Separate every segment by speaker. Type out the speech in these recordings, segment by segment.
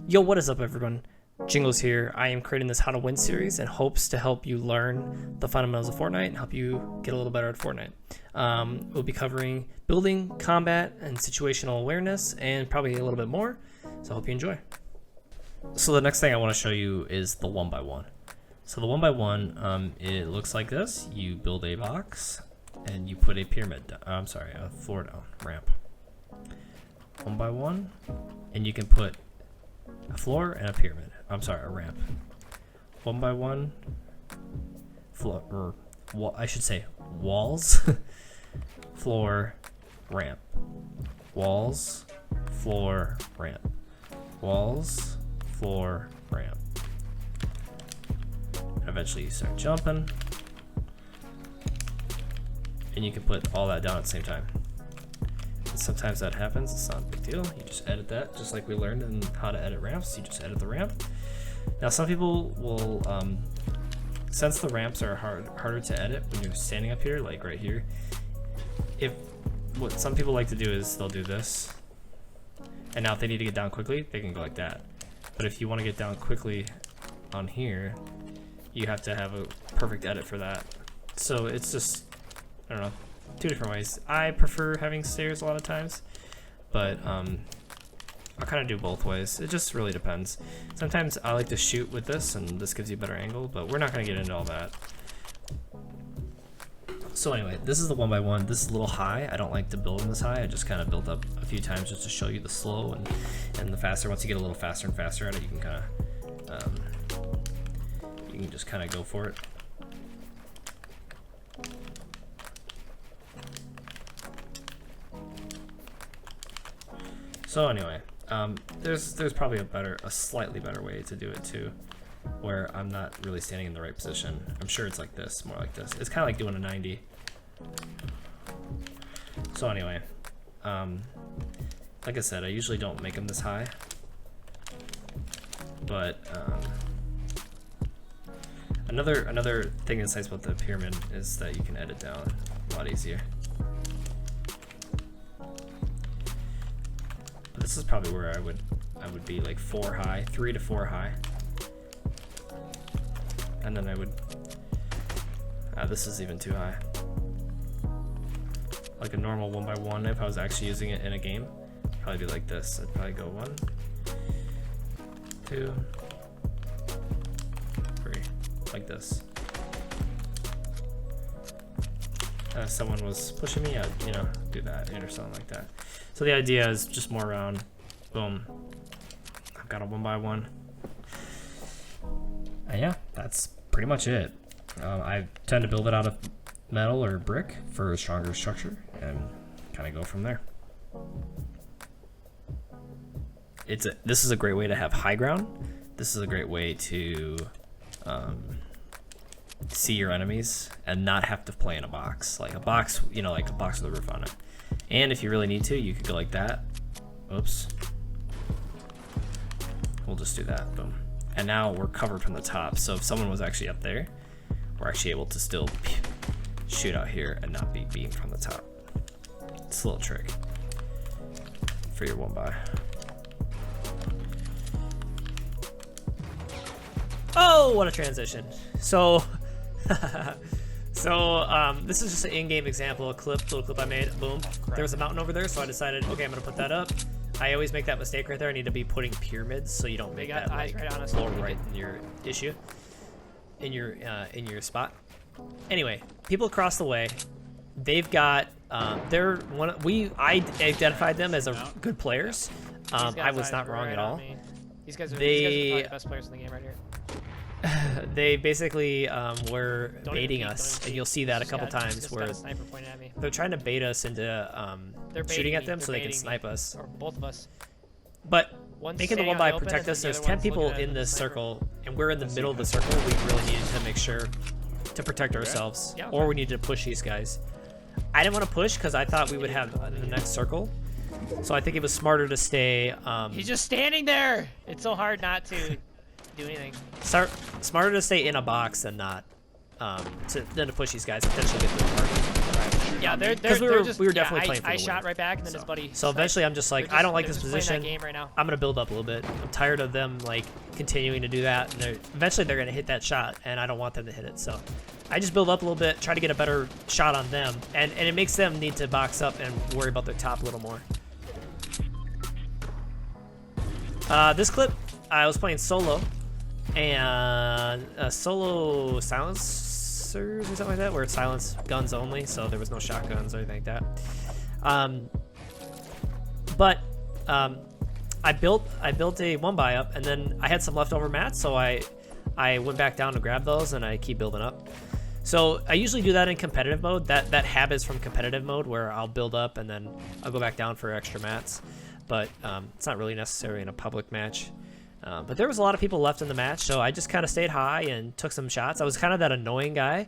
Speaker 1: Yo, what is up everyone? Jingles here. I am creating this How to Win series in hopes to help you learn the fundamentals of Fortnite and help you get a little better at Fortnite. We'll be covering building, combat, and situational awareness, and probably a little bit more, so I hope you enjoy. So the next thing I want to show you is the 1x1. So the 1x1, it looks like this. You build a box, and you put a pyramid, a floor down, ramp. 1x1, and you can put a floor and a pyramid. A ramp. 1x1 floor, or I should say walls, floor, ramp. Walls, floor, ramp. Walls, floor, ramp. And eventually you start jumping, and you can put all that down at the same time. Sometimes that happens, it's not a big deal. You just edit that, just like we learned in how to edit ramps. You just edit the ramp. Now some people will, since the ramps are harder to edit when you're standing up here, like right here, what some people like to do is they'll do this, and now if they need to get down quickly, they can go like that. But if you want to get down quickly on here, you have to have a perfect edit for that. So it's just, I don't know, two different ways. I prefer having stairs a lot of times, but I kind of do both ways. It just really depends. Sometimes I like to shoot with this, and this gives you a better angle, but we're not going to get into all that. So anyway, this is the 1x1. This is a little high. I don't like to build in this high. I just kind of built up a few times just to show you the slow and the faster. Once you get a little faster and faster at it, you can kind of you can just kind of go for it. So anyway, there's probably a slightly better way to do it too, where I'm not really standing in the right position. I'm sure it's like this, more like this. It's kind of like doing a 90. So anyway, like I said, I usually don't make them this high, but another thing that's nice about the pyramid is that you can edit down a lot easier. This is probably where I would be like 4 high, 3 to 4 high, and then I would. This is even too high. Like a normal 1x1, if I was actually using it in a game, it'd probably be like this. I'd probably go 1, 2, 3, like this. If someone was pushing me, I'd do that or something like that. So the idea is just more around, boom, I've got a 1x1. And yeah, that's pretty much it. I tend to build it out of metal or brick for a stronger structure and kind of go from there. This is a great way to have high ground. This is a great way to see your enemies and not have to play in a box. Like a box, like a box with a roof on it. And if you really need to, you could go like that. Oops. We'll just do that, boom. And now we're covered from the top. So if someone was actually up there, we're actually able to still shoot out here and not be beamed from the top. It's a little trick for your 1x. Oh, what a transition. So this is just an in-game example, little clip I made. Boom. There was a mountain over there, so I decided, okay, I'm gonna put that up. I always make that mistake right there. I need to be putting pyramids so you don't make that like floor right in your issue, in your spot. Anyway, people across the way, they've got I identified them as good players. I was not wrong at all.
Speaker 2: These guys are the best players in the game right here.
Speaker 1: They basically were baiting us, and you'll see that a couple times where they're trying to bait us into shooting at them so they can snipe us.
Speaker 2: Or both of us.
Speaker 1: But making the 1x protect us, there's 10 people in this circle, and we're in the middle of the circle. We really needed to make sure to protect ourselves, or we needed to push these guys. I didn't want to push because I thought we would have the next circle, so I think it was smarter to stay.
Speaker 2: He's just standing there. It's so hard not to do anything.
Speaker 1: Smarter to stay in a box than not, than to push these guys and potentially get the target.
Speaker 2: Yeah, they're
Speaker 1: because
Speaker 2: just,
Speaker 1: we were definitely playing for the
Speaker 2: I
Speaker 1: win.
Speaker 2: shot right back, and then his buddy.
Speaker 1: So eventually, I'm just like, I don't like this
Speaker 2: they're just playing
Speaker 1: position.
Speaker 2: that game right now.
Speaker 1: I'm gonna build up a little bit. I'm tired of them like continuing to do that, and eventually they're gonna hit that shot, and I don't want them to hit it. So I just build up a little bit, try to get a better shot on them, and it makes them need to box up and worry about their top a little more. This clip, I was playing solo, and solo silencers or something like that, where it's silence guns only, so there was no shotguns or anything like that. I built a one buy up, and then I had some leftover mats, so I went back down to grab those, and I keep building up. So I usually do that in competitive mode. That habit is from competitive mode, where I'll build up and then I'll go back down for extra mats. But it's not really necessary in a public match. But there was a lot of people left in the match, so I just kind of stayed high and took some shots. I was kind of that annoying guy.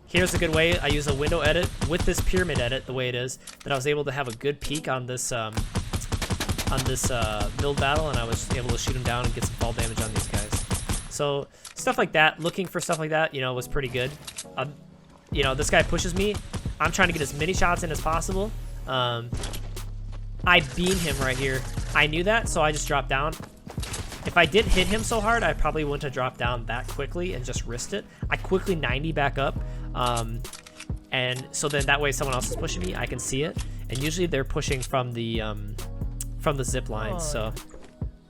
Speaker 1: Here's a good way. I use a window edit with this pyramid edit, the way it is, that I was able to have a good peek on this build battle, and I was able to shoot them down and get some fall damage on these guys. So stuff like that, looking for stuff like that, you know, was pretty good. You know, this guy pushes me. I'm trying to get as many shots in as possible. I beam him right here. I knew that, so I just dropped down. If I didn't hit him so hard, I probably wouldn't have dropped down that quickly and just risked it. I quickly 90 back up, and so then that way someone else is pushing me, I can see it. And usually they're pushing from the zip line. So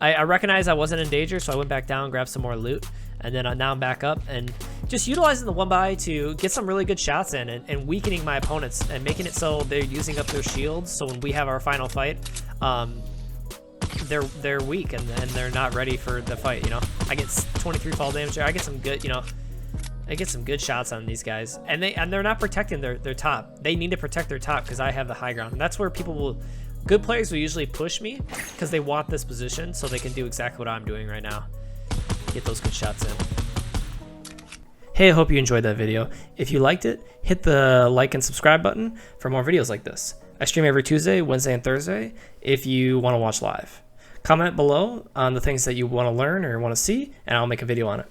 Speaker 1: I recognized I wasn't in danger, so I went back down, grabbed some more loot, and then now I'm back up and just utilizing the one by to get some really good shots in, and weakening my opponents and making it so they're using up their shields. So when we have our final fight, they're weak and they're not ready for the fight. You know, I get 23 fall damage there. I get some good, you know, I get some good shots on these guys, and they're not protecting their top. They need to protect their top because I have the high ground, and that's where people will. Good players will usually push me because they want this position so they can do exactly what I'm doing right now. Get those good shots in. Hey, I hope you enjoyed that video. If you liked it, hit the like and subscribe button for more videos like this. I stream every Tuesday, Wednesday, and Thursday if you want to watch live. Comment below on the things that you want to learn or want to see, and I'll make a video on it.